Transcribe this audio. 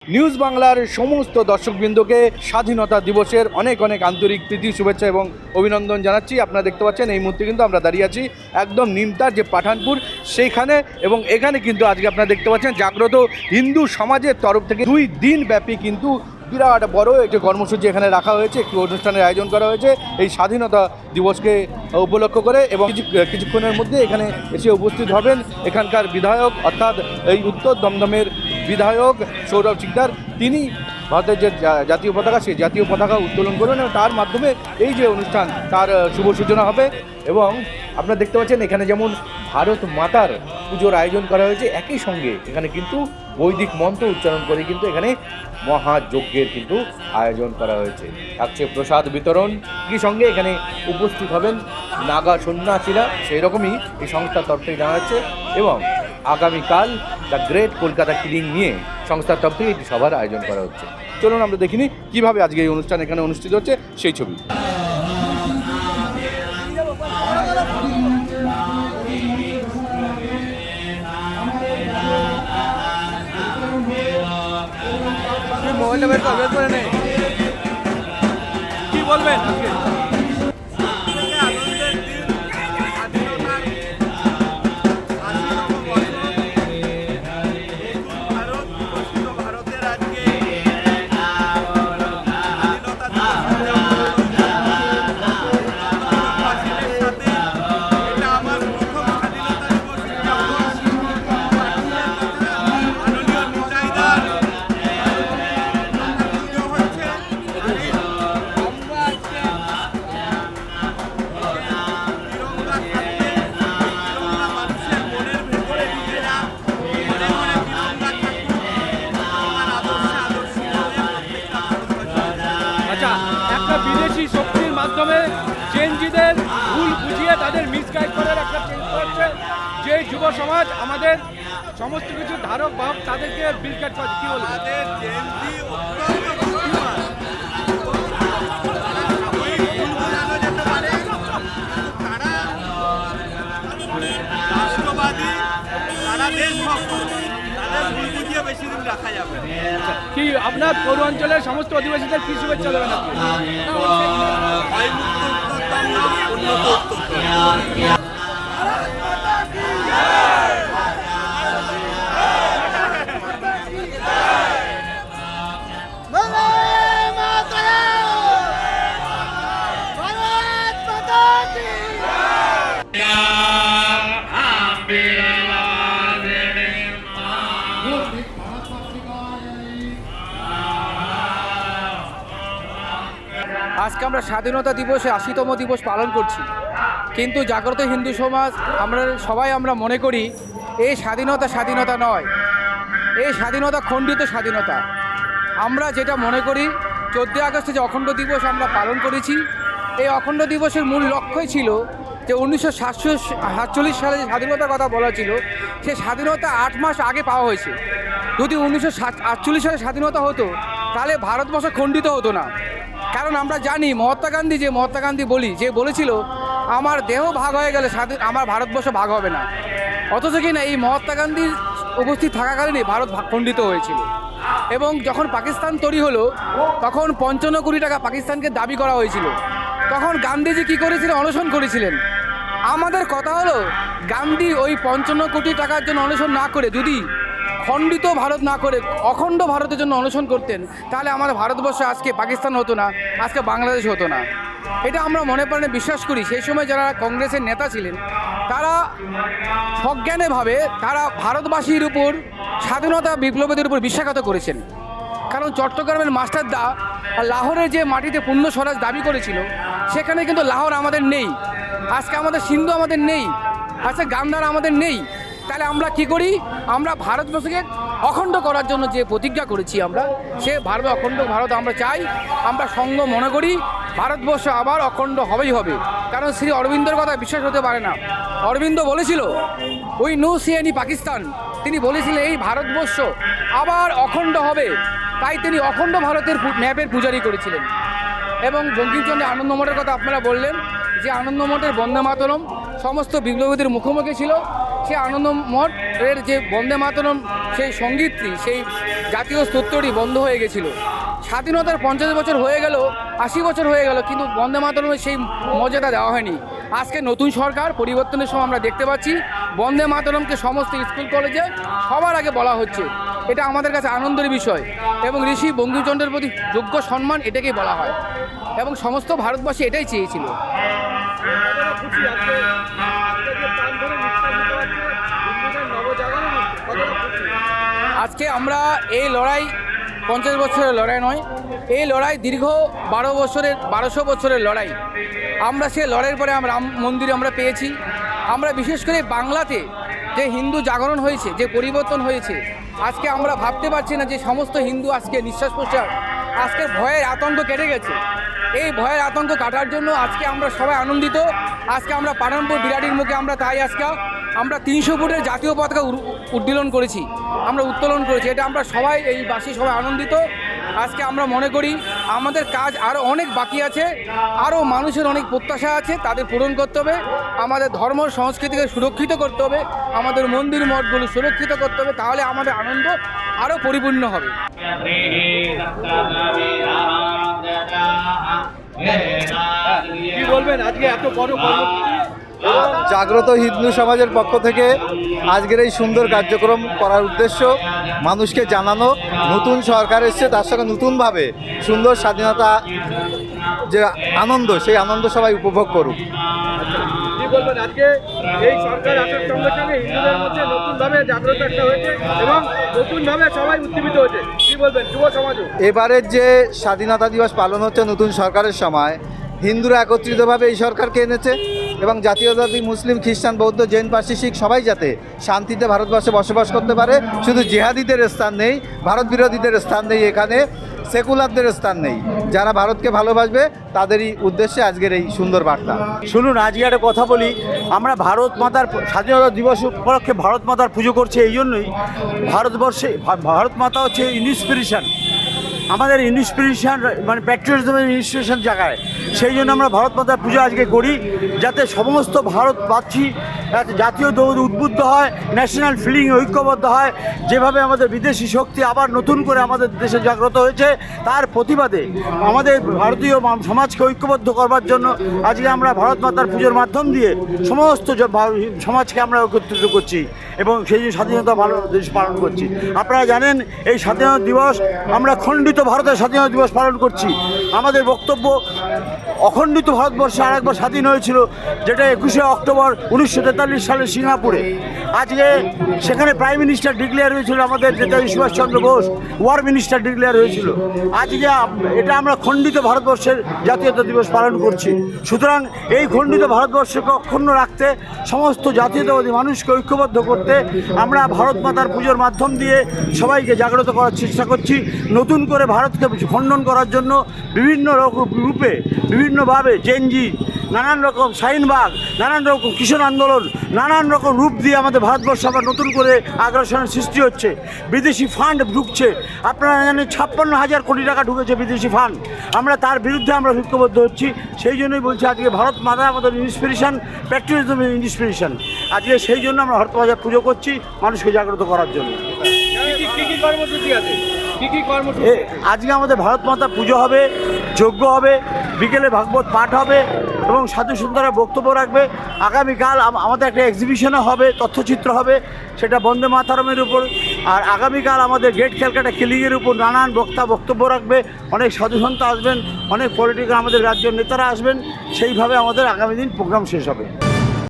News বাংলার সমস্ত দর্শকবৃন্দকে স্বাধীনতা দিবসের অনেক অনেক আন্তরিক প্রীতি শুভেচ্ছা এবং অভিনন্দন জানাচ্ছি। আপনারা দেখতে পাচ্ছেন এই মুহূর্তে কিন্তু আমরা দাঁড়িয়ে আছি একদম নিমতার যে পাঠানপুর সেইখানে, এবং এখানে কিন্তু আজকে আপনারা দেখতে পাচ্ছেন জাগ্রত হিন্দু সমাজের তরফ থেকে 2 দিন ব্যাপী কিন্তু বিরাট বড় একটি কর্মসূচি এখানে রাখা হয়েছে, একটি অনুষ্ঠানের আয়োজন করা হয়েছে এই স্বাধীনতা দিবসকে উপলক্ষ করে। এবং কিছুক্ষণের মধ্যে এখানে এসে উপস্থিত হবেন এখানকার বিধায়ক, অর্থাৎ এই উত্তর দমদমের বিধায়ক সৌরভ শিকদার। তিনি ভারতের যে জাতীয় পতাকা, সেই জাতীয় পতাকা উত্তোলন করবেন এবং তার মাধ্যমে এই যে অনুষ্ঠান তার শুভ সূচনা হবে। এবং আপনারা দেখতে পাচ্ছেন এখানে যেমন ভারত মাতার পুজোর আয়োজন করা হয়েছে, একই সঙ্গে এখানে কিন্তু বৈদিক মন্ত্র উচ্চারণ করে কিন্তু এখানে মহাযজ্ঞের কিন্তু আয়োজন করা হয়েছে। থাকছে প্রসাদ বিতরণ, কি সঙ্গে এখানে উপস্থিত হবেন নাগা সন্ন্যাসীরা, সেই রকমই এই সংস্থার তরফ থেকে জানা যাচ্ছে। এবং আগামীকাল দ্য গ্রেট কলকাতা কিলিং নিয়ে সংস্থার তরফ থেকে একটি সভার আয়োজন করা হচ্ছে। চলুন আমরা দেখিনি কীভাবে আজকে এই অনুষ্ঠান এখানে অনুষ্ঠিত হচ্ছে সেই ছবি। মোবাইলটা বের করে নেই, কি বলবেন? একটা বিদেশি শক্তির মাধ্যমে জেনজিদের ভুল বুঝিয়ে তাদের মিসগাইড করার একটা চেষ্টা হচ্ছে, যে যুব সমাজ আমাদের সমস্ত কিছু ধারক বাহক তাদেরকে মিসগাইড করে। কি বলবো? কি আপনার পৌরাঞ্চলের সমস্ত অধিবাসীদের কি শুভেচ্ছা দেবেন আপনি? আজকে আমরা স্বাধীনতা দিবসে 80তম দিবস পালন করছি, কিন্তু জাগ্রত হিন্দু সমাজ আমরা মনে করি এই স্বাধীনতা নয়, এই স্বাধীনতা খণ্ডিত স্বাধীনতা। আমরা যেটা মনে করি 14 আগস্টে যে অখণ্ড দিবস আমরা পালন করেছি, এই অখণ্ড দিবসের মূল লক্ষ্যই ছিল যে 1947 সালে যে স্বাধীনতার কথা বলা ছিল, সেই স্বাধীনতা 8 মাস আগে পাওয়া হয়েছে। যদি 1948 সালে স্বাধীনতা হতো তাহলে ভারতবর্ষ খণ্ডিত হতো না। কারণ আমরা জানি মহাত্মা গান্ধী বলেছিল আমার দেহ ভাগ হয়ে গেলে আমার ভারতবর্ষ ভাগ হবে না। অথচ কিনা এই মহাত্মা গান্ধীর উপস্থিত থাকাকালীনই ভারত খণ্ডিত হয়েছিল। এবং যখন পাকিস্তান তৈরি হলো তখন 55 কোটি টাকা পাকিস্তানকে দাবি করা হয়েছিল। তখন গান্ধীজি কী করেছিলেন? অনশন করেছিলেন। আমাদের কথা হলো গান্ধী ওই 55 কোটি টাকার জন্য অনশন না করে যদি খণ্ডিত ভারত না করে অখণ্ড ভারতের জন্য অনশন করতেন, তাহলে আমাদের ভারতবর্ষে আজকে পাকিস্তান হতো না, আজকে বাংলাদেশ হতো না। এটা আমরা মনে প্রাণে বিশ্বাস করি। সেই সময় যারা কংগ্রেসের নেতা ছিলেন তারা সজ্ঞানেভাবে তারা ভারতবাসীর উপর স্বাধীনতা বিপ্লবীদের উপর বিশ্বাসঘাত করেছেন। কারণ চট্টগ্রামের মাস্টারদা লাহোরের যে মাটিতে পূর্ণ স্বরাজ দাবি করেছিল, সেখানে কিন্তু লাহোর আমাদের নেই, আজকে আমাদের সিন্ধু আমাদের নেই, আজকে গান্ধার আমাদের নেই। তাহলে আমরা কি করি? আমরা ভারতবর্ষকে অখণ্ড করার জন্য যে প্রতিজ্ঞা করেছি, আমরা সে অখণ্ড ভারত আমরা চাই। আমরা সঙ্গ মনে করি ভারতবর্ষ আবার অখণ্ড হবেই হবে। কারণ শ্রী অরবিন্দর কথা বিশ্বাস হতে পারে না। অরবিন্দ বলেছিল we know C any Pakistan, তিনি বলেছিলেন এই ভারতবর্ষ আবার অখণ্ড হবে, তাই তিনি অখণ্ড ভারতের ম্যাপের পূজারি করেছিলেন। এবং বঙ্কিমচন্দ্রের আনন্দমঠের কথা আপনারা বললেন, যে আনন্দমঠের বন্দে মাতরম সমস্ত বিপ্লবীদের মুখোমুখি ছিল। সেই আনন্দমঠের যে বন্দে মাতরম সেই সঙ্গীতটি, সেই জাতীয় স্তোত্রটি বন্ধ হয়ে গেছিল। স্বাধীনতার 50 বছর হয়ে গেল, 80 বছর হয়ে গেল, কিন্তু বন্দে মাতরমের সেই মর্যাদা দেওয়া হয়নি। আজকে নতুন সরকার পরিবর্তনের সময় আমরা দেখতে পাচ্ছি বন্দে মাতরমকে সমস্ত স্কুল কলেজে সবার আগে বলা হচ্ছে। এটা আমাদের কাছে আনন্দের বিষয় এবং ঋষি বঙ্কিমচন্দ্রের প্রতি যোগ্য সম্মান এটাকেই বলা হয় এবং সমস্ত ভারতবাসী এটাই চেয়েছিল। আজকে আমরা এই লড়াই 50 বছরের লড়াই নয়, এই লড়াই দীর্ঘ 1200 বছরের লড়াই। আমরা সে লড়াইয়ের পরে আমরা রাম মন্দির আমরা পেয়েছি। আমরা বিশেষ করে বাংলাতে যে হিন্দু জাগরণ হয়েছে, যে পরিবর্তন হয়েছে, আজকে আমরা ভাবতে পারছি না যে সমস্ত হিন্দু আজকে নিঃশ্বাস প্রশ্বাস, আজকে ভয়ের আতঙ্ক কেটে গেছে। এই ভয়ের আতঙ্ক কাটার জন্য আজকে আমরা সবাই আনন্দিত। আজকে আমরা পাঠানপুর বিরাটির মুখে আমরা তাই আজকে আমরা 300 ফুটের জাতীয় পতাকা উত্তোলন করেছি, আমরা উত্তোলন করেছি। এটা আমরা সবাই এই বাসী সবাই আনন্দিত। আজকে আমরা মনে করি আমাদের কাজ আরও অনেক বাকি আছে, আরও মানুষের অনেক প্রত্যাশা আছে, তাদের পূরণ করতে হবে। আমাদের ধর্ম সংস্কৃতিকে সুরক্ষিত করতে হবে, আমাদের মন্দির মঠগুলো সুরক্ষিত করতে হবে, তাহলে আমাদের আনন্দ আরও পরিপূর্ণ হবে। কি বলবেন আজকে এত বড় কর্মসূচি? জাগ্রত হিন্দু সমাজের পক্ষ থেকে আজকের এই সুন্দর কার্যক্রম করার উদ্দেশ্য মানুষকে জানানো নতুন সরকার এসছে, তার সঙ্গে নতুনভাবে সুন্দর স্বাধীনতা যে আনন্দ, সেই আনন্দ সবাই উপভোগ করুক। কি বলবেন আজকে এই সরকার আসার সঙ্গে সঙ্গে হিন্দুদের মধ্যে নতুনভাবে জাগ্রত একটা হয়েছে এবং নতুনভাবে সবাই উজ্জীবিত হয়েছে, কি বলবেন যুব সমাজও? এবারের যে স্বাধীনতা দিবস পালন হচ্ছে নতুন সরকারের সময়, হিন্দুরা একত্রিতভাবে এই সরকারকে এনেছে এবং জাতীয়তাবাদী মুসলিম, খ্রিস্টান, বৌদ্ধ, জৈন, পার্সি, শিখ সবাই যাতে শান্তিতে ভারতবর্ষে বসবাস করতে পারে। শুধু জিহাদিদের স্থান নেই, ভারত বিরোধীদের স্থান নেই, এখানে সেকুলারদের স্থান নেই। যারা ভারতকে ভালোবাসবে তাদেরই উদ্দেশ্যে আজকের এই সুন্দর বার্তা। শুনুন, আজকে একটা কথা বলি, আমরা ভারত মাতার স্বাধীনতা দিবস উপলক্ষে ভারত মাতার পুজো করছি এই জন্যই। ভারতবর্ষে ভারত মাতা হচ্ছে ইন্সপিরেশন, আমাদের ইন্সপিরেশন মানে প্যাট্রিয়টিজমের ইন্সপিরেশন জায়গায়। সেই জন্য আমরা ভারত মাতার পুজো আজকে করি, যাতে সমস্ত ভারতবাসী একটা জাতীয় দৌড় উদ্বুদ্ধ হয়, ন্যাশনাল ফিলিং ঐক্যবদ্ধ হয়। যেভাবে আমাদের বিদেশি শক্তি আবার নতুন করে আমাদের দেশে জাগ্রত হয়েছে, তার প্রতিবাদে আমাদের ভারতীয় সমাজকে ঐক্যবদ্ধ করবার জন্য আজকে আমরা ভারত মাতার পুজোর মাধ্যম দিয়ে সমস্ত সমাজকে আমরা একত্রিত করছি এবং সেই স্বাধীনতা দেশ পালন করছি। আপনারা জানেন এই স্বাধীনতা দিবস আমরা খণ্ডিত ভারতের স্বাধীনতা দিবস পালন করছি। আমাদের বক্তব্য, অখণ্ডিত ভারতবর্ষে আরেকবার স্বাধীন হয়েছিল, যেটা 21শে অক্টোবর 1943 সালে সিঙ্গাপুরে। আজকে সেখানে প্রাইম মিনিস্টার ডিক্লেয়ার হয়েছিল আমাদের Netaji Subhas Chandra Bose, war minister declare হয়েছিল। আজকে এটা আমরা খণ্ডিত ভারতবর্ষের জাতীয়তা দিবস পালন করছি। সুতরাং এই খণ্ডিত ভারতবর্ষকে অক্ষুণ্ণ রাখতে, সমস্ত জাতীয়তাবাদী মানুষকে ঐক্যবদ্ধ করতে আমরা ভারত মাতার পুজোর মাধ্যম দিয়ে সবাইকে জাগ্রত করার চেষ্টা করছি। নতুন করে ভারতকে খণ্ডন করার জন্য বিভিন্ন রূপে, বিভিন্নভাবে জেনজি, নানান রকম শাহিনবাগ, নানান রকম কিষাণ আন্দোলন, নানান রকম রূপ দিয়ে আমাদের ভারতবর্ষে আবার নতুন করে আগ্রাসনের সৃষ্টি হচ্ছে। বিদেশি ফান্ড ঢুকছে, আপনারা জানেন 56,000 কোটি টাকা ঢুকেছে বিদেশি ফান্ড। আমরা তার বিরুদ্ধে আমরা ঐক্যবদ্ধ হচ্ছি। সেই জন্যই বলছি আজকে ভারত মাতা আমাদের ইন্সপিরেশন, প্যাট্রিয়টিজমের ইন্সপিরেশন। আজকে সেই জন্য আমরা ভারত মাতার পুজো করছি, মানুষকে জাগ্রত করার জন্য। কি কর্মসূচি আছে? কি কর্মসূচি? আজকে আমাদের ভারত মাতা পুজো হবে, যজ্ঞ হবে, বিকেলে ভাগবত পাঠ হবে এবং সাধু সন্তরা বক্তব্য রাখবে। আগামীকাল আমাদের একটা এক্সিবিশনও হবে, তথ্যচিত্র হবে, সেটা বন্দে মাতরমের উপর। আর আগামীকাল আমাদের গেট ক্যালকাটা কিলিংয়ের উপর নানান বক্তব্য রাখবে, অনেক সাধু সন্ত আসবেন, অনেক পলিটিক্যাল আমাদের রাজ্যের নেতারা আসবেন। সেইভাবে আমাদের আগামী দিন প্রোগ্রাম শেষ হবে।